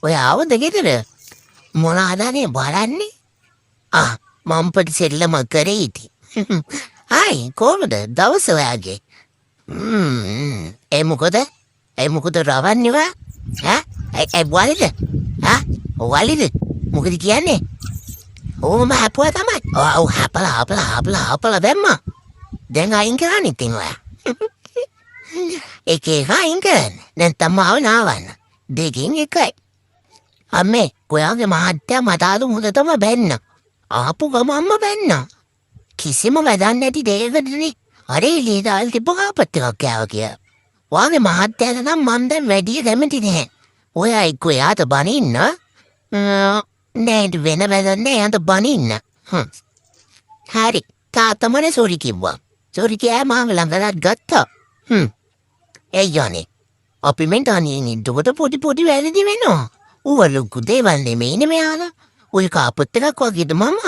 ඔය ආවද ගෙදර? මොනවාදනේ බලන්නේ? මම පොඩි කරේ ඉති. හායි කොහමද දවස ඔයාගේ? ඒ මොකද රවන්නේවා? වලිද? වලිද? මොකද කියන්නේ? ඕම හැපුවා තමයි. ඔව් හපලා දැම්මා. දැන් අයින් කරන්න ඉතින් ඔයා. එක අයින් කරන්න. දැන් තමාව නාවන්න. දෙකින් එකයි. අම්මේ ඔයාගේ මහත්තයා මට අද හොඳටම බැන්න. ආපු ගමන්ම බැන්න. කිසිම වැඩක් නැති දෙයකටනේ අර එළියට ආල් තිබ්බ කාපත් එකක් කෑවා කියලා. ඔයාගේ මහත්තයාට නම් මම දැන් වැඩි කැමති නැහැ. ඔයා එක්ක එයාට බනින්න නෑ වෙන වැඩක් නෑ එයාට බනින්න. හරි තාත්තමනේ සෝරි කිව්වා. සෝරි කියා මාව ළඟට ගත්තා. යන්නේ අපි මෙන්ටානේ නිදුකට පොඩි වැරදි වෙනවා. ඌව ලොකු දේවල් නෙමෙයිනේ මෙයාලා. ඔය කාපත් එකක් වගේද මම.